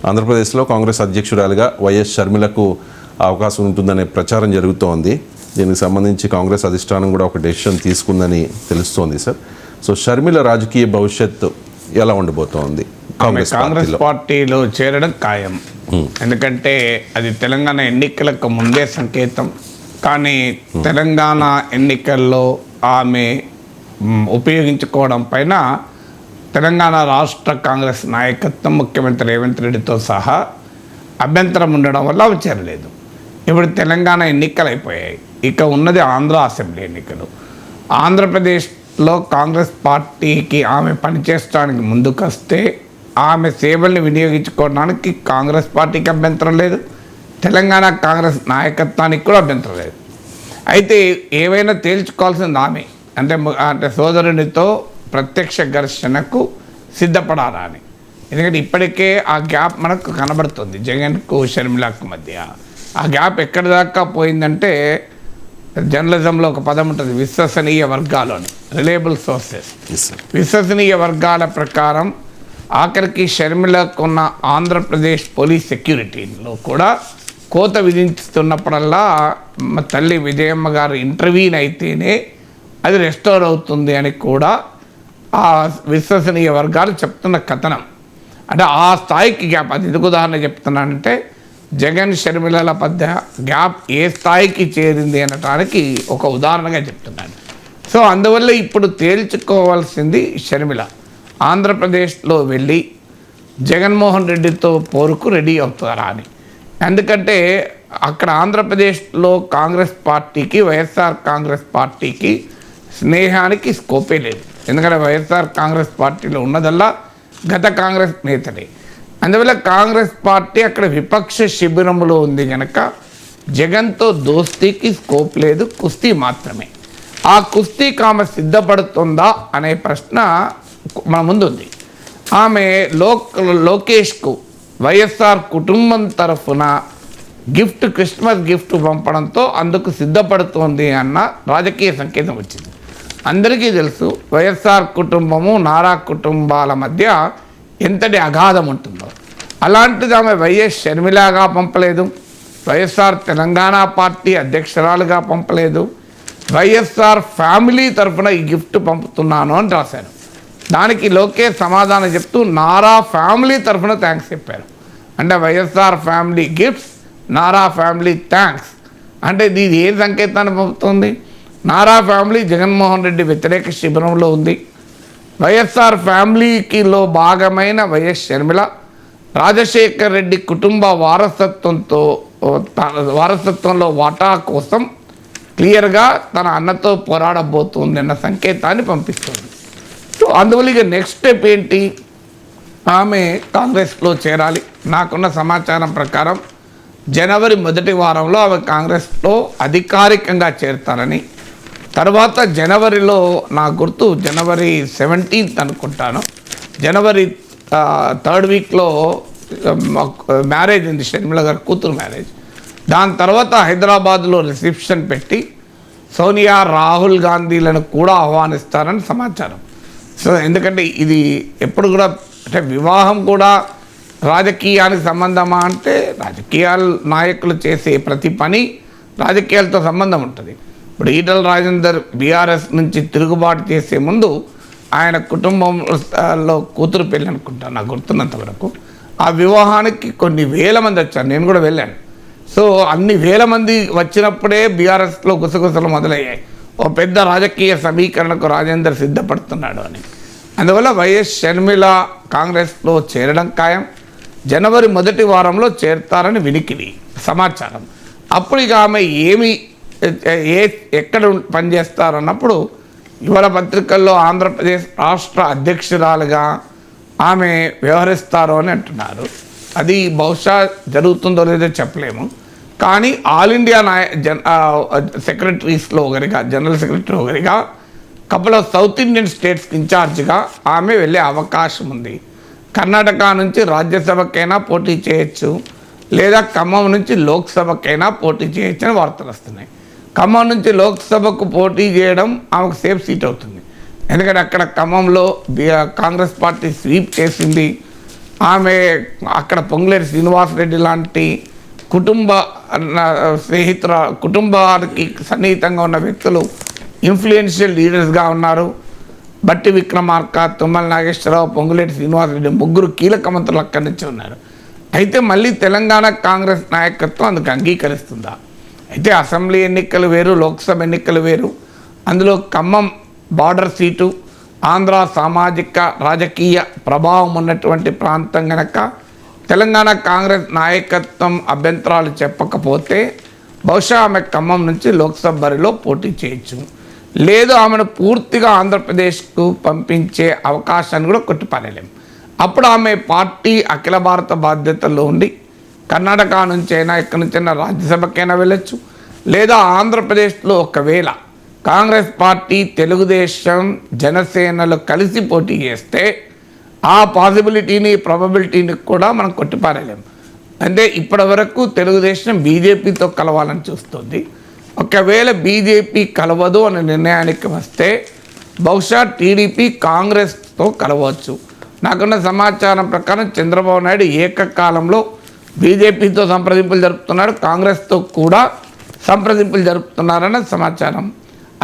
ఆంధ్రప్రదేశ్లో కాంగ్రెస్ అధ్యక్షురాలిగా వైఎస్ షర్మిలకు అవకాశం ఉంటుందనే ప్రచారం జరుగుతోంది. దీనికి సంబంధించి కాంగ్రెస్ అధిష్టానం కూడా ఒక డెసిషన్ తీసుకుందని తెలుస్తోంది సార్. సో షర్మిల రాజకీయ భవిష్యత్తు ఎలా ఉండబోతోంది? కాంగ్రెస్ పార్టీలో చేరడం ఖాయం. ఎందుకంటే అది తెలంగాణ ఎన్నికలకు ముందే సంకేతం. కానీ తెలంగాణ ఎన్నికల్లో ఆమె ఉపయోగించుకోవడం పైన తెలంగాణ రాష్ట్ర కాంగ్రెస్ నాయకత్వం ముఖ్యమంత్రి రేవంత్ రెడ్డితో సహా అభ్యంతరం ఉండడం వల్ల అవి చేరలేదు. ఇప్పుడు తెలంగాణ ఎన్నికలు అయిపోయాయి, ఇక ఉన్నది ఆంధ్ర అసెంబ్లీ ఎన్నికలు. ఆంధ్రప్రదేశ్లో కాంగ్రెస్ పార్టీకి ఆమె పనిచేయడానికి ముందుకొస్తే ఆమె సేవల్ని వినియోగించుకోవడానికి కాంగ్రెస్ పార్టీకి అభ్యంతరం లేదు, తెలంగాణ కాంగ్రెస్ నాయకత్వానికి కూడా అభ్యంతరం లేదు. అయితే ఏవైనా తేల్చుకోవాల్సింది ఆమె, అంటే సోదరునితో ప్రత్యక్ష ఘర్షణకు సిద్ధపడాలా అని. ఎందుకంటే ఇప్పటికే ఆ గ్యాప్ మనకు కనబడుతుంది జగన్కు షర్మిలకు మధ్య. ఆ గ్యాప్ ఎక్కడి దాకా పోయిందంటే జర్నలిజంలో ఒక పదం ఉంటుంది, విశ్వసనీయ వర్గాలు అని, రిలయబుల్ సోర్సెస్. విశ్వసనీయ వర్గాల ప్రకారం ఆఖరికి షర్మిలకు ఉన్న ఆంధ్రప్రదేశ్ పోలీస్ సెక్యూరిటీలో కూడా కోత విధిస్తున్నప్పుడల్లా మా తల్లి విజయమ్మ గారు ఇంటర్వ్యూన్ అయితేనే అది రెస్టోర్ అవుతుంది అని కూడా ఆ విశ్వసనీయ వర్గాలు చెప్తున్న కథనం. అంటే ఆ స్థాయికి గ్యాప్. అది ఎందుకు ఉదాహరణ చెప్తున్నానంటే జగన్ షర్మిలల మధ్య గ్యాప్ ఏ స్థాయికి చేరింది అనటానికి ఒక ఉదాహరణగా చెప్తున్నాను. సో అందువల్ల ఇప్పుడు తేల్చుకోవాల్సింది షర్మిల ఆంధ్రప్రదేశ్లో వెళ్ళి జగన్మోహన్ రెడ్డితో పోరుకు రెడీ అవుతారా అని. ఎందుకంటే అక్కడ ఆంధ్రప్రదేశ్లో కాంగ్రెస్ పార్టీకి వైఎస్ఆర్ కాంగ్రెస్ పార్టీకి స్నేహానికి స్కోపే లేదు. ఎందుకంటే వైఎస్ఆర్ కాంగ్రెస్ పార్టీలో ఉన్నదల్లా గత కాంగ్రెస్ నేతలే. అందువల్ల కాంగ్రెస్ పార్టీ అక్కడ విపక్ష శిబిరంలో ఉంది కనుక జగన్తో దోస్తీకి స్కోప్ లేదు, కుస్తీ మాత్రమే. ఆ కుస్తీకి ఆమె సిద్ధపడుతుందా అనే ప్రశ్న మన ముందుంది. ఆమె లోకేష్కు వైఎస్ఆర్ కుటుంబం తరఫున గిఫ్ట్, క్రిస్మస్ గిఫ్ట్ పంపడంతో అందుకు సిద్ధపడుతోంది అన్న రాజకీయ సంకేతం వచ్చింది. అందరికీ తెలుసు వైఎస్ఆర్ కుటుంబము నారా కుటుంబాల మధ్య ఎంతటి అగాధం ఉంటుందో. అలాంటిది ఆమె వైఎస్ షర్మిలాగా పంపలేదు, వైఎస్ఆర్ తెలంగాణ పార్టీ అధ్యక్షురాలుగా పంపలేదు, వైఎస్ఆర్ ఫ్యామిలీ తరఫున ఈ గిఫ్ట్ పంపుతున్నాను అని రాశారు. దానికి లోకేష్ సమాధానం చెప్తూ నారా ఫ్యామిలీ తరఫున థ్యాంక్స్ చెప్పారు. అంటే YSR family gifts, Nara family thanks. అంటే ఇది ఏ సంకేతాన్ని పంపుతుంది? నారా ఫ్యామిలీ జగన్మోహన్ రెడ్డి వ్యతిరేక శిబిరంలో ఉంది. వైఎస్ఆర్ ఫ్యామిలీకిలో భాగమైన వైఎస్ షర్మిల రాజశేఖర్ రెడ్డి కుటుంబ వారసత్వంలో వాటా కోసం క్లియర్గా తన అన్నతో పోరాడబోతుంది అన్న సంకేతాన్ని పంపిస్తుంది. సో అందువల్ల ఇక నెక్స్ట్ స్టెప్ ఏంటి? ఆమె కాంగ్రెస్లో చేరాలి. నాకున్న సమాచారం ప్రకారం జనవరి మొదటి వారంలో ఆమె కాంగ్రెస్లో అధికారికంగా చేరుతారని, తర్వాత జనవరిలో నా గుర్తు జనవరి 17th అనుకుంటాను, జనవరి 3rd వీక్లో మ్యారేజ్ ఉంది, షర్మిల గారి కూతురు మ్యారేజ్. దాని తర్వాత హైదరాబాద్లో రిసెప్షన్ పెట్టి సోనియా, రాహుల్ గాంధీలను కూడా ఆహ్వానిస్తారని సమాచారం. సో ఎందుకంటే ఇది ఎప్పుడు కూడా, అంటే వివాహం కూడా రాజకీయానికి సంబంధమా అంటే రాజకీయాల నాయకులు చేసే ప్రతి పని రాజకీయాలతో సంబంధం ఉంటుంది. ఇప్పుడు ఈటల రాజేందర్ బీఆర్ఎస్ నుంచి తిరుగుబాటు చేసే ముందు ఆయన కుటుంబంలో కూతురు పెళ్ళి అనుకుంటాను నాకు గుర్తున్నంత వరకు. ఆ వివాహానికి కొన్ని వేల మంది వచ్చారు, నేను కూడా వెళ్ళాను. సో అన్ని వేల మంది వచ్చినప్పుడే బీఆర్ఎస్లో గుసగుసలు మొదలయ్యాయి. ఓ పెద్ద రాజకీయ సమీకరణకు రాజేందర్ సిద్ధపడుతున్నాడు అని. అందువల్ల వైఎస్ షర్మిల కాంగ్రెస్లో చేరడం ఖాయం. జనవరి మొదటి వారంలో చేరుతారని వినికిడి సమాచారం. అప్పుడు ఇక ఆమె ఎక్కడ పనిచేస్తారన్నప్పుడు ఇవాళ పత్రికల్లో ఆంధ్రప్రదేశ్ రాష్ట్ర అధ్యక్షురాలుగా ఆమె వ్యవహరిస్తారు అని అంటున్నారు. అది బహుశా జరుగుతుందో లేదో చెప్పలేము. కానీ ఆల్ ఇండియా సెక్రటరీస్లో ఒకరిగా, జనరల్ సెక్రటరీ ఒకరిగా, కపుల్ ఆఫ్ సౌత్ ఇండియన్ స్టేట్స్కి ఇన్ఛార్జ్గా ఆమె వెళ్ళే అవకాశం ఉంది. కర్ణాటక నుంచి రాజ్యసభకైనా పోటీ చేయొచ్చు, లేదా ఖమ్మం నుంచి లోక్సభకైనా పోటీ చేయొచ్చు అని వార్తలు వస్తున్నాయి. ఖమ్మం నుంచి లోక్సభకు పోటీ చేయడం ఆమెకు సేఫ్ సీట్ అవుతుంది. ఎందుకంటే అక్కడ ఖమ్మంలో కాంగ్రెస్ పార్టీ స్వీప్ చేసింది. ఆమె అక్కడ పొంగులేటి శ్రీనివాసరెడ్డి లాంటి కుటుంబానికి సన్నిహితంగా ఉన్న వ్యక్తులు ఇన్ఫ్లుయెన్షియల్ లీడర్స్గా ఉన్నారు. బట్టి విక్రమార్క, తుమ్మల నాగేశ్వరరావు, పొంగులేటి శ్రీనివాసరెడ్డి ముగ్గురు కీలక మంత్రులు అక్కడి నుంచి ఉన్నారు. అయితే మళ్ళీ తెలంగాణ కాంగ్రెస్ నాయకత్వం అందుకు అంగీకరిస్తుందా? అయితే అసెంబ్లీ ఎన్నికలు వేరు, లోక్సభ ఎన్నికలు వేరు. అందులో ఖమ్మం బార్డర్ సీటు, ఆంధ్ర సామాజిక రాజకీయ ప్రభావం ఉన్నటువంటి ప్రాంతం కనుక తెలంగాణ కాంగ్రెస్ నాయకత్వం అభ్యంతరాలు చెప్పకపోతే బహుశా ఆమె ఖమ్మం నుంచి లోక్సభ బరిలో పోటీ చేయొచ్చు. లేదు ఆమెను పూర్తిగా ఆంధ్రప్రదేశ్కు పంపించే అవకాశాన్ని కూడా కొట్టిపారేలేం. అప్పుడు ఆమె పార్టీ అఖిల భారత బాధ్యతల్లో ఉండి కర్ణాటక నుంచి అయినా ఎక్కడి నుంచైనా రాజ్యసభకైనా వెళ్ళొచ్చు. లేదా ఆంధ్రప్రదేశ్లో ఒకవేళ కాంగ్రెస్ పార్టీ, తెలుగుదేశం, జనసేనలు కలిసి పోటీ చేస్తే ఆ పాసిబిలిటీని, ప్రాబబిలిటీని కూడా మనం కొట్టిపారేలేం. అంటే ఇప్పటి వరకు తెలుగుదేశం బీజేపీతో కలవాలని చూస్తుంది. ఒకవేళ బీజేపీ కలవదు అనే నిర్ణయానికి వస్తే బహుశా టీడీపీ కాంగ్రెస్తో కలవచ్చు. నాకున్న సమాచారం ప్రకారం చంద్రబాబు నాయుడు ఏకకాలంలో బీజేపీతో సంప్రదింపులు జరుపుతున్నాడు, కాంగ్రెస్తో కూడా సంప్రదింపులు జరుపుతున్నారన్న సమాచారం.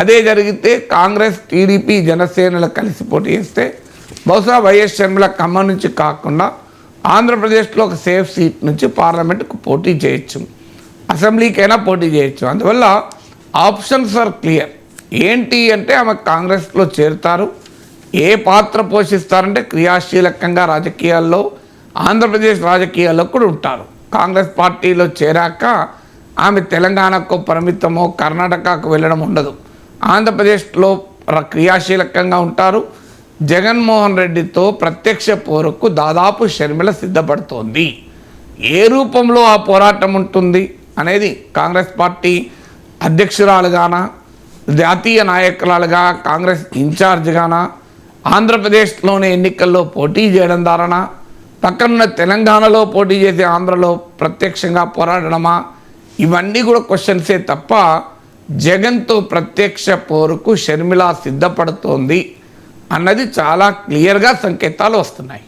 అదే జరిగితే కాంగ్రెస్, టీడీపీ, జనసేనలు కలిసి పోటీ చేస్తే బహుశా వైఎస్ షర్మిల ఖమ్మం నుంచి కాకుండా ఆంధ్రప్రదేశ్లో ఒక సేఫ్ సీట్ నుంచి పార్లమెంటుకు పోటీ చేయొచ్చు, అసెంబ్లీకైనా పోటీ చేయొచ్చు. అందువల్ల ఆప్షన్స్ ఆర్ క్లియర్. ఏంటి అంటే ఆమె కాంగ్రెస్లో చేరుతారు. ఏ పాత్ర పోషిస్తారంటే క్రియాశీలకంగా రాజకీయాల్లో, ఆంధ్రప్రదేశ్ రాజకీయాల్లో కూడా ఉంటారు. కాంగ్రెస్ పార్టీలో చేరాక ఆమె తెలంగాణకు పరిమితమో కర్ణాటకకు వెళ్ళడం ఉండదు. ఆంధ్రప్రదేశ్లో క్రియాశీలకంగా ఉంటారు. జగన్మోహన్ రెడ్డితో ప్రత్యక్ష పోరుకు దాదాపు షర్మిల సిద్ధపడుతోంది. ఏ రూపంలో ఆ పోరాటం ఉంటుంది అనేది కాంగ్రెస్ పార్టీ అధ్యక్షురాలుగానా, జాతీయ నాయకురాలుగా, కాంగ్రెస్ ఇన్ఛార్జ్గానా, ఆంధ్రప్రదేశ్లోని ఎన్నికల్లో పోటీ చేయడం ద్వారానా, పక్కనున్న తెలంగాణలో పోటీ చేసి ఆంధ్రలో ప్రత్యక్షంగా పోరాడడమా, ఇవన్నీ కూడా క్వశ్చన్సే తప్ప జగన్తో ప్రత్యక్ష పోరుకు షర్మిల సిద్ధపడుతోంది అన్నది చాలా క్లియర్గా సంకేతాలు వస్తున్నాయి.